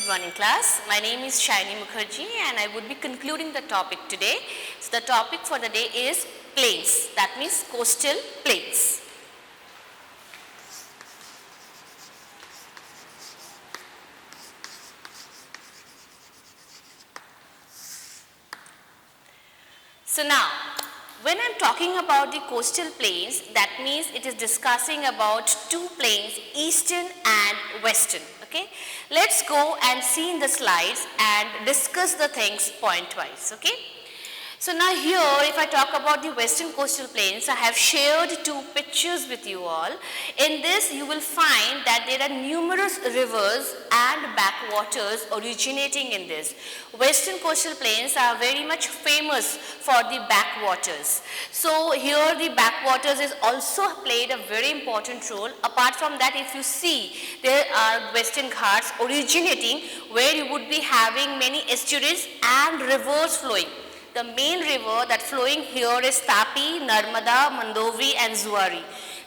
Good morning class. My name is Shaini Mukherjee and I would be concluding the topic today. So the topic for the day is plains, that means coastal plains. So now, when I am talking about the coastal plains, that means it is discussing about two plains, eastern and western. Okay, let's go and see in the slides and discuss the things point-wise. Okay. So now here, if I talk about the western coastal plains, I have shared two pictures with you all. In this, you will find that there are numerous rivers and backwaters originating in this. Western coastal plains are very much famous for the backwaters. So here the backwaters is also played a very important role. Apart from that, if you see, there are Western Ghats originating where you would be having many estuaries and rivers flowing. The main river that flowing here is Tapi, Narmada, Mandovi and Zuari.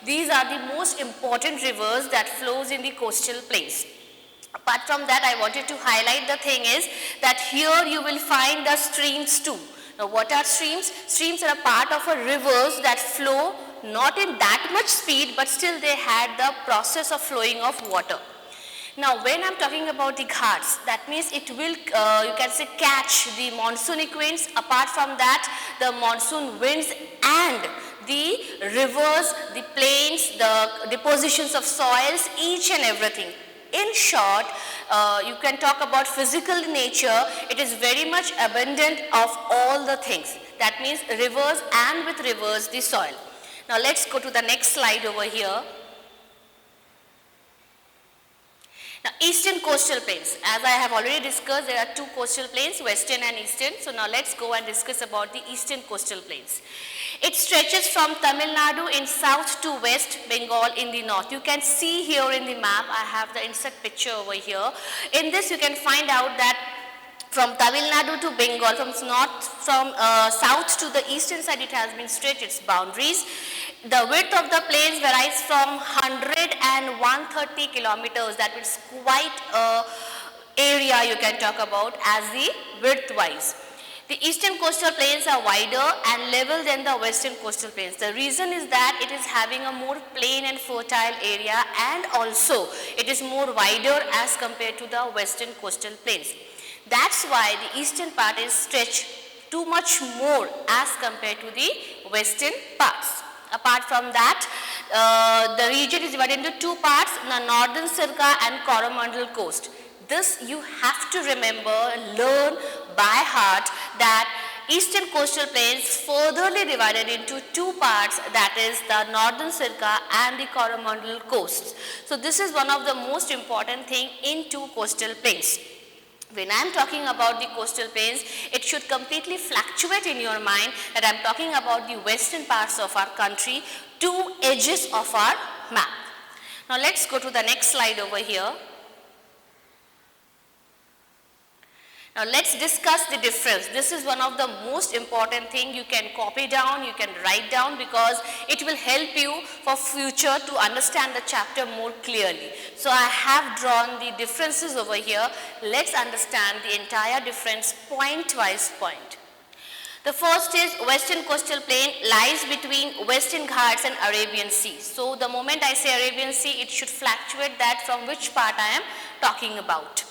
These are the most important rivers that flows in the coastal plains. Apart from that, I wanted to highlight the thing is that here you will find the streams too. Now what are streams? Streams are a part of a rivers that flow not in that much speed, but still they had the process of flowing of water. Now when I am talking about the Ghats, that means it will, you can say, catch the monsoonic winds. Apart from that, the monsoon winds and the rivers, the plains, the depositions of soils, each and everything. In short, you can talk about physical nature, it is very much abundant of all the things. That means rivers and with rivers, the soil. Now let's go to the next slide over here. Now, eastern coastal plains, as I have already discussed, there are two coastal plains, western and eastern. So now let's go and discuss about the eastern coastal plains. It stretches from Tamil Nadu in south to West Bengal in the north. You can see here in the map, I have the insert picture over here. In this you can find out that from Tamil Nadu to Bengal, from south to the eastern side, it has been stretched its boundaries. The width of the plains varies from 100 and 130 kilometers. That is quite a area you can talk about as the width wise. The eastern coastal plains are wider and level than the western coastal plains. The reason is that it is having a more plain and fertile area, and also it is more wider as compared to the western coastal plains. That's why the eastern part is stretched too much more as compared to the western parts. Apart from that, the region is divided into two parts, the northern Sirca and Coromandel coast. This you have to remember, learn by heart that eastern coastal plains furtherly divided into two parts, that is the northern Sirca and the Coromandel coasts. So this is one of the most important thing in two coastal plains. When I am talking about the coastal plains, it should completely fluctuate in your mind that I am talking about the western parts of our country, two edges of our map. Now let's go to the next slide over here. Now let's discuss the difference. This is one of the most important thing you can copy down, you can write down, because it will help you for future to understand the chapter more clearly. So I have drawn the differences over here. Let's understand the entire difference point-wise point. The first is western coastal plain lies between Western Ghats and Arabian Sea. So the moment I say Arabian Sea, it should fluctuate that from which part I am talking about.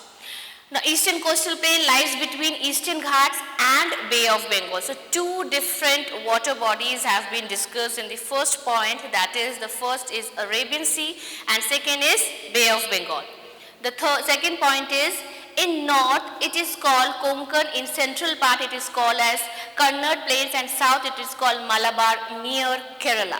The eastern coastal plain lies between Eastern Ghats and Bay of Bengal. So two different water bodies have been discussed in the first point, that is the first is Arabian Sea and second is Bay of Bengal. The second point is in north it is called Konkan, in central part it is called as Kannada plains, and south it is called Malabar near Kerala.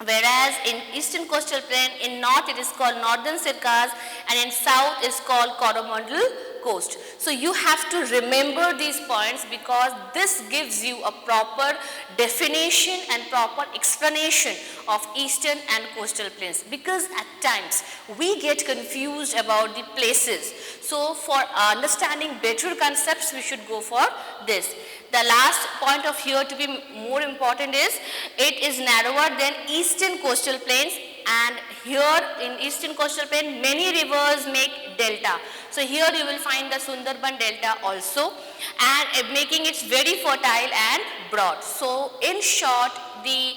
Whereas in eastern coastal plain, in north it is called northern Sircas and in south is called Coromandel coast. So you have to remember these points because this gives you a proper definition and proper explanation of eastern and coastal plains, because at times we get confused about the places. So for understanding better concepts, we should go for this. The last point of here to be more important is it is narrower than eastern coastal plains and here in eastern coastal plain many rivers make delta. So here you will find the Sundarban delta also, and making it very fertile and broad. So in short, the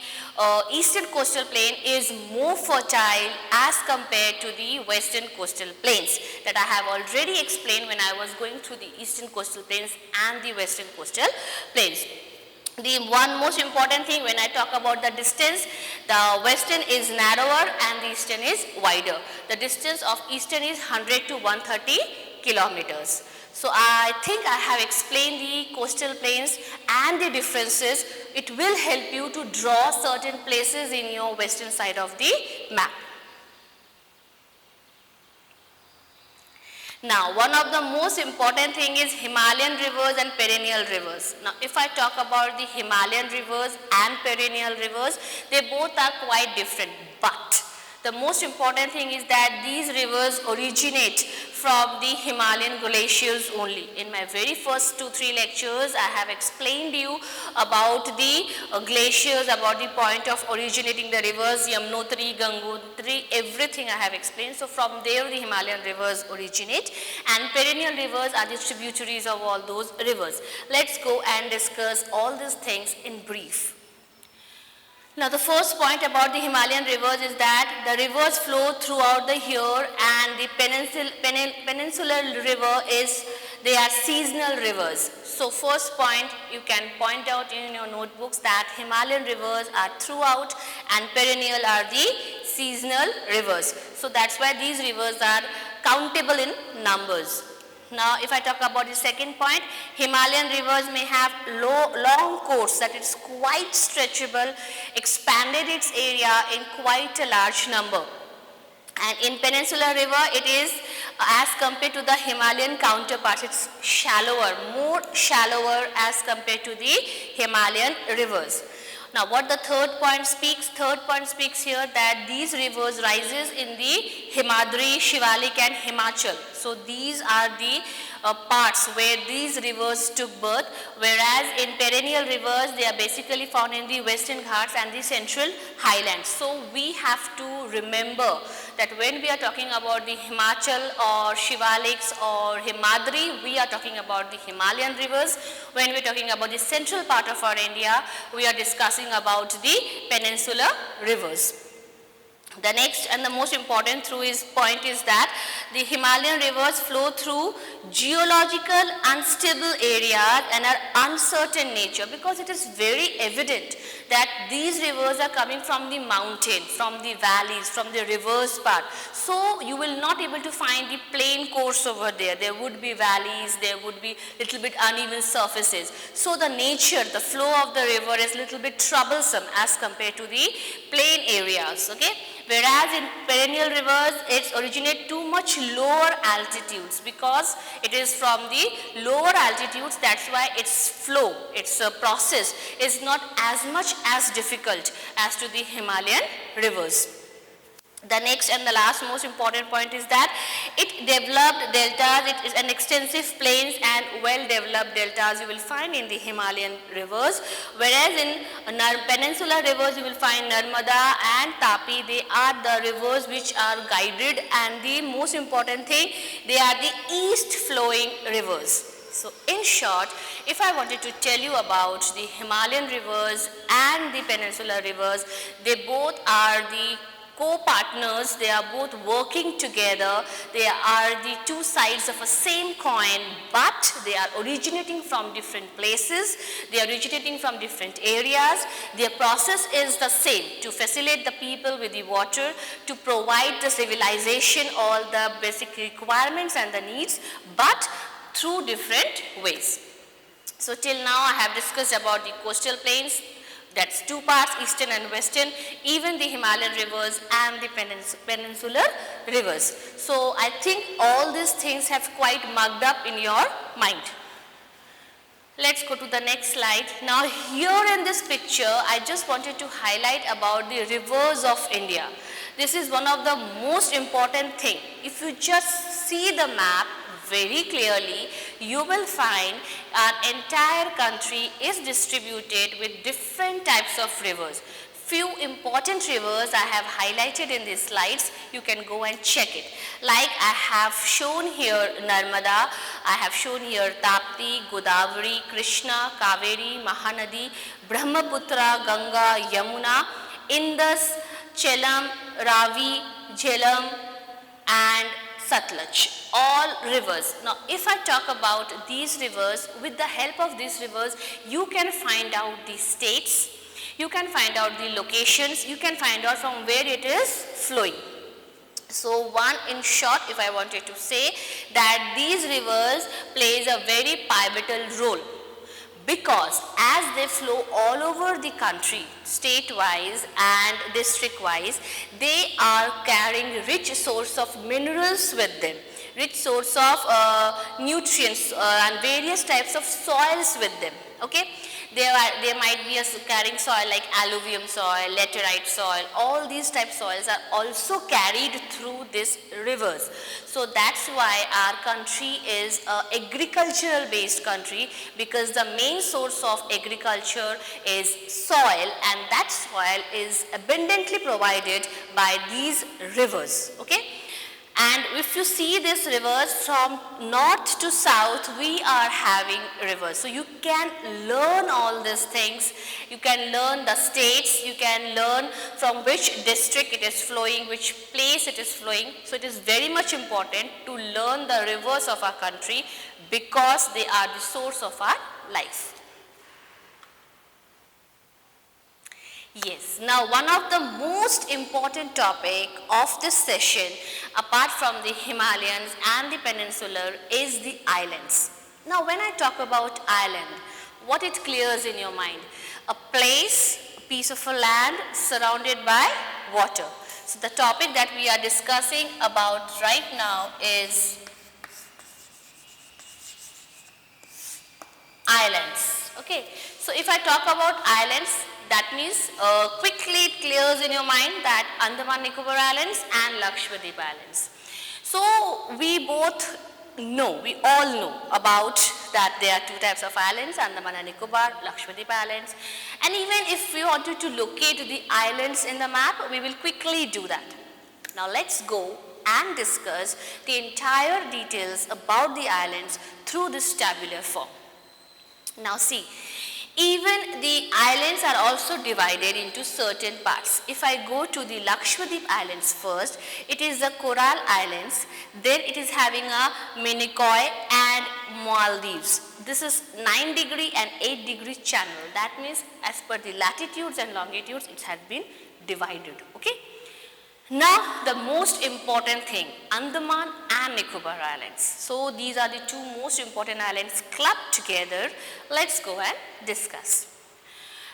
eastern coastal plain is more fertile as compared to the western coastal plains that I have already explained when I was going through the eastern coastal plains and the western coastal plains. The one most important thing when I talk about the distance, the western is narrower and the eastern is wider. The distance of eastern is 100 to 130 kilometers. So I think I have explained the coastal plains and the differences. It will help you to draw certain places in your western side of the map. Now, one of the most important thing is Himalayan rivers and perennial rivers. Now, if I talk about the Himalayan rivers and perennial rivers, they both are quite different. But the most important thing is that these rivers originate from the Himalayan glaciers only. In my very first 2-3 lectures, I have explained you about the glaciers, about the point of originating the rivers, Yamunotri, Gangotri, everything I have explained. So from there the Himalayan rivers originate, and perennial rivers are the tributaries of all those rivers. Let's go and discuss all these things in brief. Now the first point about the Himalayan rivers is that the rivers flow throughout the year, and the peninsular river they are seasonal rivers. So first point you can point out in your notebooks that Himalayan rivers are throughout and perennial are the seasonal rivers. So that's why these rivers are countable in numbers. Now, if I talk about the second point, Himalayan rivers may have long course, that is quite stretchable, expanded its area in quite a large number. And in peninsular river, it is as compared to the Himalayan counterparts, it's shallower, more shallower as compared to the Himalayan rivers. Now, what the third point speaks here that these rivers rises in the Himadri, Shivalik and Himachal. So, these are the parts where these rivers took birth, whereas in perennial rivers they are basically found in the western Ghats and the central highlands. So, we have to remember that when we are talking about the Himachal or Shivaliks or Himadri, we are talking about the Himalayan rivers. When we are talking about the central part of our India, we are discussing about the peninsular rivers. The next and the most important point is that the Himalayan rivers flow through geological unstable areas and are uncertain nature, because it is very evident that these rivers are coming from the mountain, from the valleys, from the reverse part. So you will not able to find the plain course over there. There would be valleys, there would be little bit uneven surfaces. So the nature, the flow of the river is little bit troublesome as compared to the plain areas. Okay. Whereas in perennial rivers, it originates too much lower altitudes, because it is from the lower altitudes, that's why its flow, its process is not as much as difficult as to the Himalayan rivers. The next and the last most important point is that it developed deltas, it is an extensive plains and well developed deltas you will find in the Himalayan rivers, whereas in peninsular rivers you will find Narmada and Tapi. They are the rivers which are guided, and the most important thing, they are the east flowing rivers. So in short, if I wanted to tell you about the Himalayan rivers and the peninsular rivers, they both are the co-partners, they are both working together, they are the two sides of a same coin, but they are originating from different places, they are originating from different areas. Their process is the same, to facilitate the people with the water, to provide the civilization all the basic requirements and the needs, but through different ways. So till now I have discussed about the coastal plains, that's two parts, eastern and western, even the Himalayan rivers and the peninsular rivers. So I think all these things have quite mugged up in your mind. Let's go to the next slide. Now here in this picture, I just wanted to highlight about the rivers of India. This is one of the most important thing. If you just see the map very clearly, you will find our entire country is distributed with different types of rivers. Few important rivers I have highlighted in these slides. You can go and check it. Like I have shown here Narmada, I have shown here Tapti, Godavari, Krishna, Kaveri, Mahanadi, Brahmaputra, Ganga, Yamuna, Indus, Chelam, Ravi, Jhelum and Satluj, all rivers. Now if I talk about these rivers, with the help of these rivers you can find out the states, you can find out the locations, you can find out from where it is flowing. So one, in short, if I wanted to say that these rivers plays a very pivotal role, because as they flow all over the country, state wise and district wise, they are carrying rich source of minerals with them, rich source of nutrients and various types of soils with them. Okay, there might be a carrying soil like alluvium soil, laterite soil. All these type soils are also carried through these rivers. So that's why our country is a agricultural based country, because the main source of agriculture is soil, and that soil is abundantly provided by these rivers. Okay. And if you see these rivers from north to south, we are having rivers. So you can learn all these things. You can learn the states, you can learn from which district it is flowing, which place it is flowing. So it is very much important to learn the rivers of our country, because they are the source of our life. Yes, now one of the most important topic of this session, apart from the Himalayas and the peninsular, is the islands. Now when I talk about island, what it clears in your mind? A place, a piece of a land surrounded by water. So the topic that we are discussing about right now is islands. Okay, so if I talk about islands, that means quickly it clears in your mind that Andaman Nicobar Islands and Lakshadweep Islands. So we both know, we all know about that there are two types of islands, Andaman and Nicobar, Lakshadweep Islands. And even if we wanted to locate the islands in the map, we will quickly do that. Now let's go and discuss the entire details about the islands through this tabular form. Now see, even the islands are also divided into certain parts. If I go to the Lakshadweep Islands first, it is the Coral Islands, then it is having a Minicoy and Maldives. This is 9° and 8° channel. That means as per the latitudes and longitudes, it has been divided. Okay. Now the most important thing, Andaman and Nicobar Islands. So these are the two most important islands clubbed together. Let's go and discuss.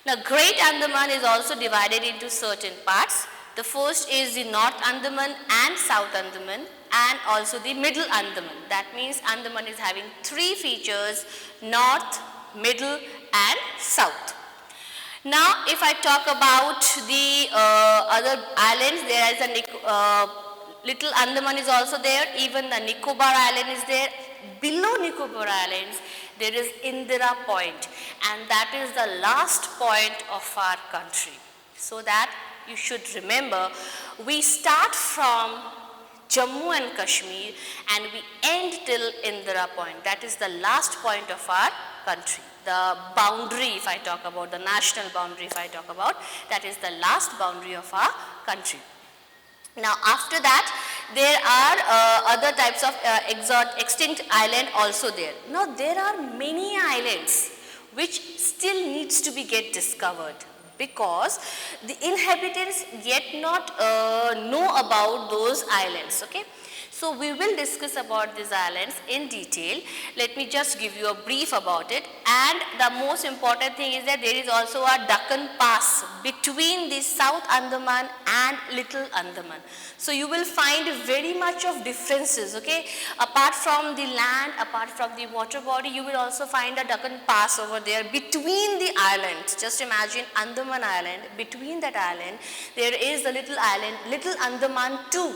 Now Great Andaman is also divided into certain parts. The first is the North Andaman and South Andaman, and also the Middle Andaman. That means Andaman is having three features: North, Middle and South. Now if I talk about the other islands, there is a Little Andaman is also there, even the Nicobar Island is there. Below Nicobar Islands there is Indira Point, and that is the last point of our country. So that you should remember, we start from Jammu and Kashmir and we end till Indira Point. That is the last point of our country. The boundary, if I talk about the national boundary, if I talk about, that is the last boundary of our country. Now after that there are other types of extinct island also there. Now there are many islands which still needs to be get discovered, because the inhabitants yet not know about those islands. Okay. So we will discuss about these islands in detail. Let me just give you a brief about it. And the most important thing is that there is also a Deccan Pass between the South Andaman and Little Andaman. So you will find very much of differences. Okay, apart from the land, apart from the water body, you will also find a Deccan Pass over there between the islands. Just imagine Andaman Island. Between that island, there is the little island, Little Andaman too.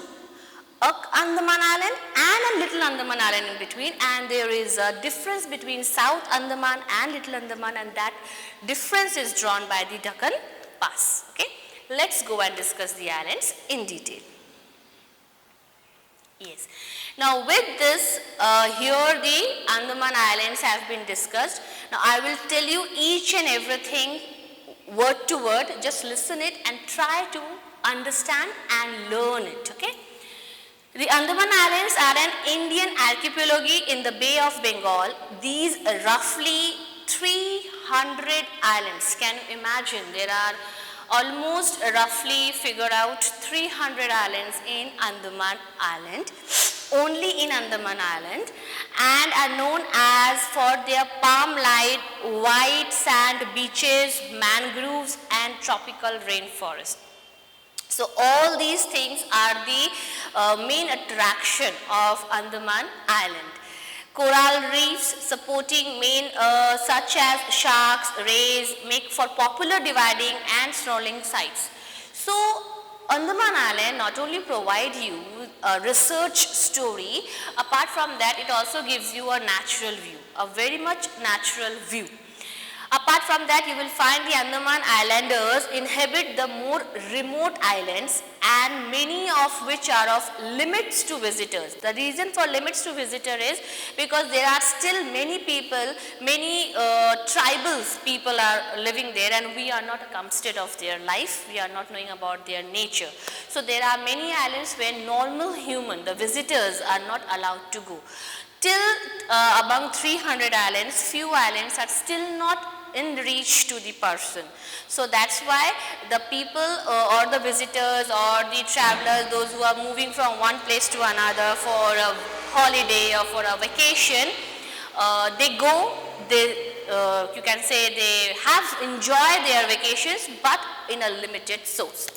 A Andaman Island and a Little Andaman Island in between, and there is a difference between South Andaman and Little Andaman, and that difference is drawn by the Deccan Pass. Okay. Let's go and discuss the islands in detail. Yes. Now with this, here the Andaman Islands have been discussed. Now I will tell you each and everything word to word. Just listen it and try to understand and learn it. Okay. The Andaman Islands are an Indian archipelago in the Bay of Bengal. These roughly 300 islands. Can you imagine? There are almost roughly figure out 300 islands in Andaman Island, only in Andaman Island, and are known as for their palm-lined white sand beaches, mangroves and tropical rainforest. So all these things are the main attraction of Andaman Island. Coral reefs supporting main such as sharks, rays make for popular dividing and snorkeling sites. So Andaman Island not only provide you a research story, apart from that it also gives you a natural view, a very much natural view. Apart from that, you will find the Andaman Islanders inhabit the more remote islands and many of which are of limits to visitors. The reason for limits to visitor is because there are still many people, many tribals people are living there and we are not acquainted of their life, we are not knowing about their nature. So there are many islands where normal human, the visitors are not allowed to go. Till among 300 islands, few islands are still not in reach to the person. So that's why the people or the visitors or the travelers, those who are moving from one place to another for a holiday or for a vacation, they go, you can say they have enjoyed their vacations but in a limited source.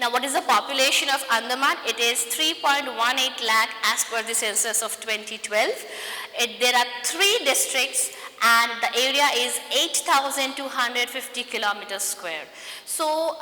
Now what is the population of Andaman? It is 3.18 lakh as per the census of 2012. There are 3 districts and the area is 8,250 kilometers square. So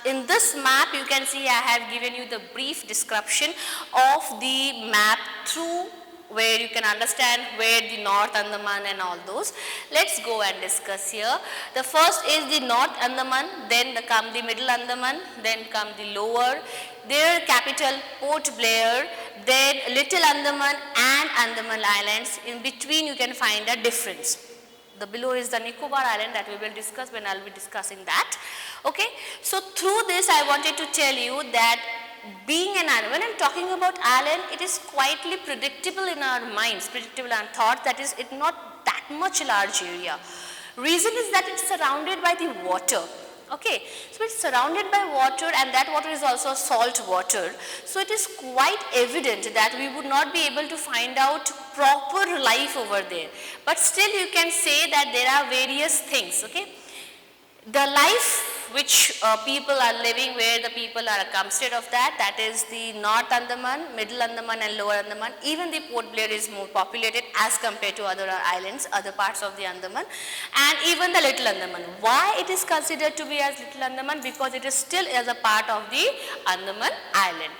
in this map you can see I have given you the brief description of the map through where you can understand where the North Andaman and all those. Let's go and discuss here. The first is the North Andaman, then come the Middle Andaman, then come the Lower. Their capital Port Blair, then Little Andaman and Andaman Islands. In between you can find a difference. The below is the Nicobar Island that we will discuss when I will be discussing that. Okay. So through this I wanted to tell you that being an island, when I am talking about island, it is quietly predictable in our minds, predictable and thought that is it not that much large area. Reason is that it is surrounded by the water. Okay, so it's surrounded by water and that water is also salt water. So it is quite evident that we would not be able to find out proper life over there. But still you can say that there are various things, okay. The life which people are living, where the people are accustomed of that is the North Andaman, Middle Andaman and Lower Andaman. Even the Port Blair is more populated as compared to other islands, other parts of the Andaman, and even the Little Andaman. Why it is considered to be as Little Andaman? Because it is still as a part of the Andaman Island.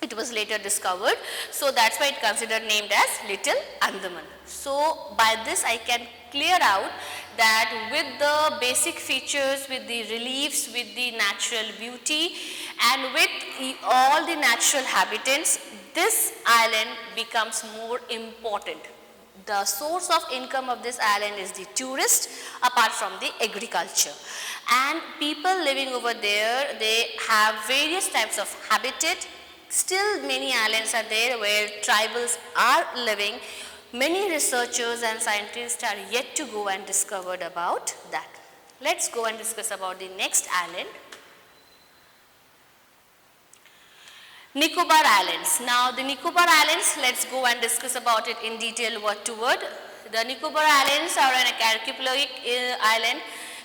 It was later discovered, so that's why it considered named as Little Andaman. So by this I can clear out that with the basic features, with the reliefs, with the natural beauty and with all the natural habitants, this island becomes more important. The source of income of this island is the tourist apart from the agriculture. And people living over there, they have various types of habitat. Still many islands are there where tribals are living. Many researchers and scientists are yet to go and discover about that. Let's go and discuss about the next island. Nicobar Islands. Now the Nicobar Islands, let's go and discuss about it in detail word to word. The Nicobar Islands are an archipelagic island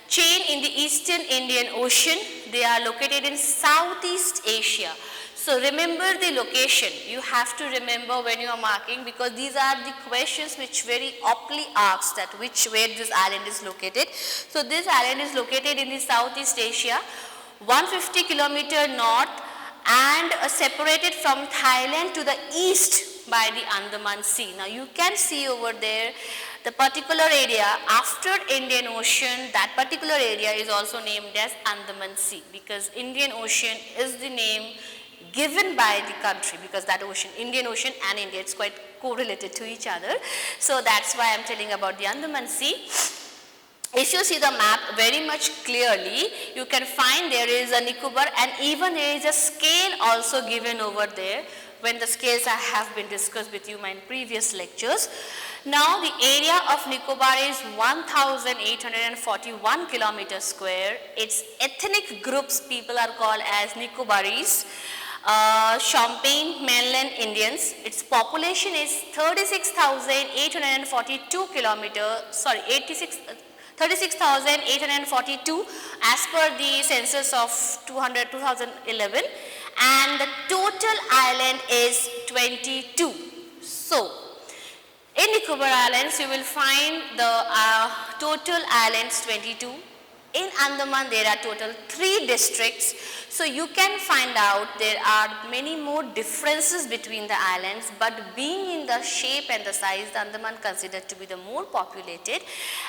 chain in the eastern Indian Ocean. They are located in Southeast Asia. So remember the location, you have to remember when you are marking, because these are the questions which very aptly asks that where this island is located. So this island is located in the Southeast Asia, 150 kilometer north and separated from Thailand to the east by the Andaman Sea. Now you can see over there The particular area after Indian Ocean, that particular area is also named as Andaman Sea, because Indian Ocean is the name given by the country, because that ocean, Indian Ocean and India, it's quite correlated to each other. So that's why I'm telling about the Andaman Sea. If you see the map very much clearly, you can find there is a Nicobar, and even there is a scale also given over there, when the scales have been discussed with you in previous lectures. Now the area of Nicobar is 1841 kilometers square. Its ethnic groups people are called as Nicobaris. Champagne mainland Indians. Its population is 36,842 36,842 as per the census of 2011, and the total island is 22. So, in Nicobar Islands you will find the total islands 22. In Andaman there are total 3 districts. So you can find out there are many more differences between the islands, but being in the shape and the size, the Andaman considered to be the more populated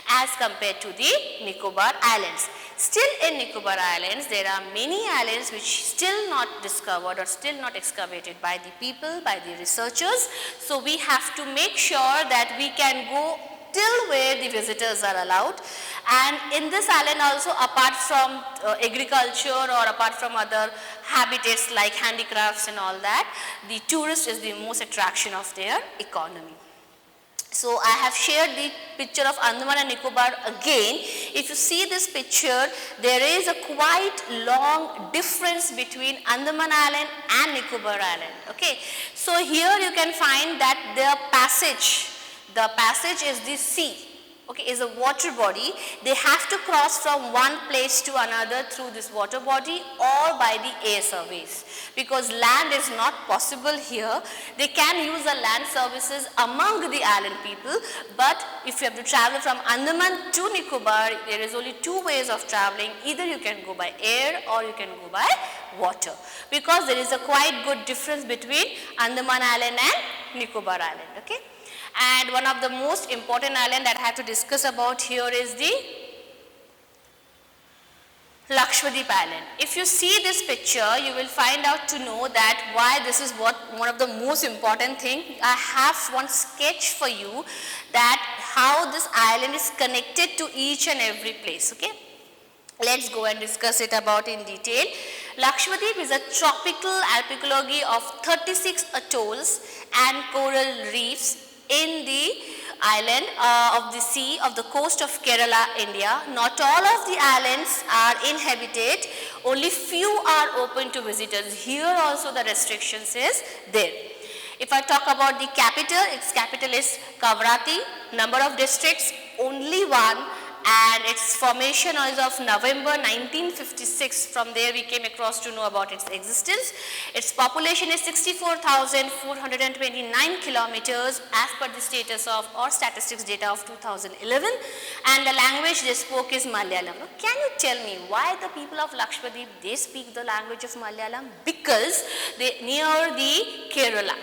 as compared to the Nicobar Islands. Still in Nicobar Islands there are many islands which still not discovered or still not excavated by the people, by the researchers. So we have to make sure that we can go till where the visitors are allowed. And in this island also, apart from agriculture or apart from other habitats like handicrafts and all that, the tourist is the most attraction of their economy. So I have shared the picture of Andaman and Nicobar again. If you see this picture, there is a quite long difference between Andaman Island and Nicobar Island. Okay, so here you can find that the passage is the sea. Okay, is a water body. They have to cross from one place to another through this water body or by the air surveys, because land is not possible here. They can use the land services among the island people, but if you have to travel from Andaman to Nicobar, there is only 2 ways of traveling. Either you can go by air or you can go by water, because there is a quite good difference between Andaman Island and Nicobar Island. Okay. And one of the most important island that I have to discuss about here is the Lakshadweep Island. If you see this picture, you will find out to know that why this is one of the most important thing. I have one sketch for you that how this island is connected to each and every place. Okay. Let's go and discuss it about in detail. Lakshadweep is a tropical archipelago of 36 atolls and coral reefs in the island of the sea of the coast of Kerala, India. Not all of the islands are inhabited, only few are open to visitors. Here also the restrictions is there. If I talk about the capital, its capital is Kavarati. Number of districts, only 1. And its formation is of November 1956. From there we came across to know about its existence. Its population is 64,429 kilometers as per the status of or statistics data of 2011, and the language they spoke is Malayalam. Now, can you tell me why the people of Lakshadweep they speak the language of Malayalam? Because they near the Kerala.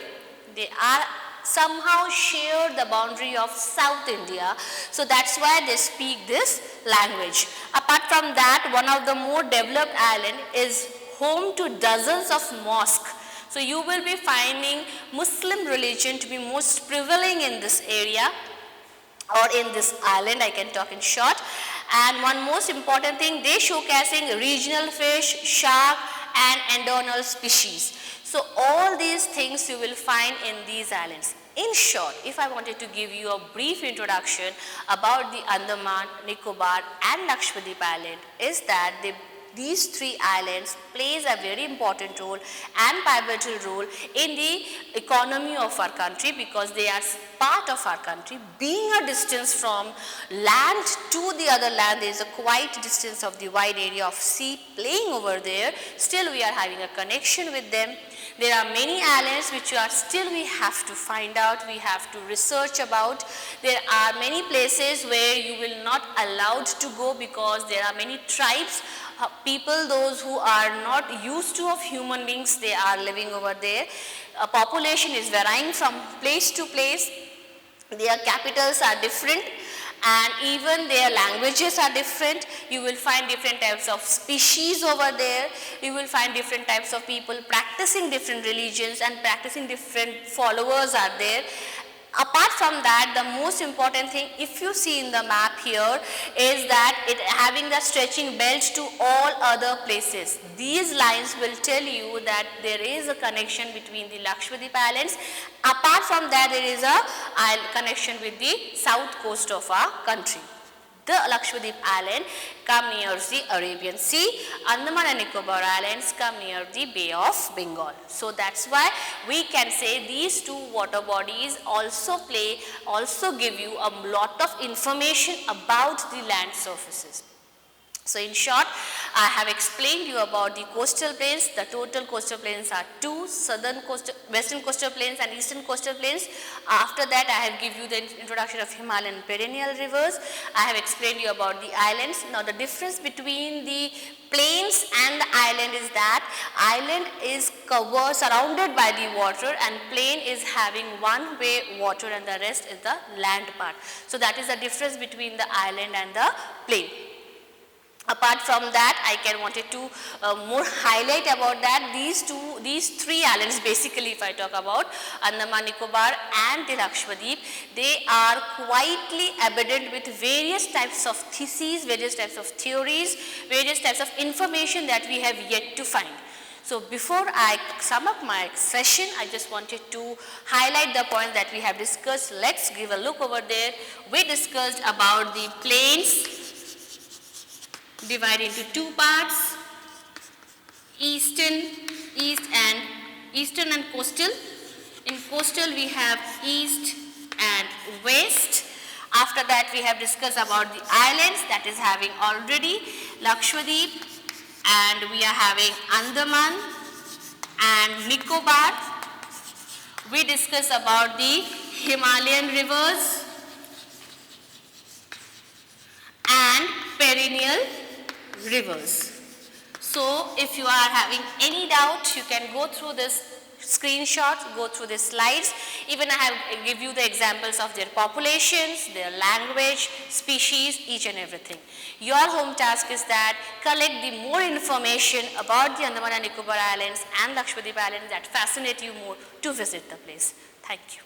They are somehow share the boundary of South India, so that's why they speak this language. Apart from that, one of the more developed island is home to dozens of mosques. So you will be finding Muslim religion to be most prevalent in this area or in this island, I can talk in short. And one most important thing, they showcasing regional fish, shark and endornal species. So all these things you will find in these islands. In short, if I wanted to give you a brief introduction about the Andaman, Nicobar and Lakshadweep Island, is that these 3 islands plays a very important role and pivotal role in the economy of our country, because they are part of our country. Being a distance from land to the other land, there is a quite distance of the wide area of sea playing over there. Still we are having a connection with them. There are many islands which are still we have to find out, we have to research about. There are many places where you will not allowed to go because there are many tribes, people those who are not used to of human beings, they are living over there. Population is varying from place to place. Their capitals are different and even their languages are different. You will find different types of species over there. You will find different types of people practicing different religions and practicing different followers are there. Apart from that, the most important thing, if you see in the map here, is that it having the stretching belt to all other places. These lines will tell you that there is a connection between the Lakshadweep Islands. Apart from that, there is a connection with the south coast of our country. The Lakshadweep Island come near the Arabian Sea. Andaman and Nicobar Islands come near the Bay of Bengal. So that's why we can say these two water bodies also give you a lot of information about the land surfaces. So in short, I have explained you about the coastal plains. The total coastal plains are two: western coastal plains and eastern coastal plains. After that, I have given you the introduction of Himalayan perennial rivers. I have explained you about the islands. Now the difference between the plains and the island is that island is surrounded by the water and plain is having one way water and the rest is the land part. So that is the difference between the island and the plain. Apart from that, I wanted to more highlight about that these three islands, basically if I talk about Andaman, Nicobar and the Lakshadweep, they are quietly abundant with various types of theses, various types of theories, various types of information that we have yet to find. So before I sum up my session, I just wanted to highlight the points that we have discussed. Let's give a look over there. We discussed about the plains divided into two parts: eastern and coastal. In coastal we have east and west. After that we have discussed about the islands, that is having already Lakshadweep, and we are having Andaman and Nicobar. We discussed about the Himalayan rivers and perennial rivers. So if you are having any doubt, you can go through this screenshot, go through the slides. Even I have give you the examples of their populations, their language, species, each and everything. Your home task is that collect the more information about the Andaman and Nicobar Islands and Lakshadweep Islands that fascinate you more to visit the place. Thank you.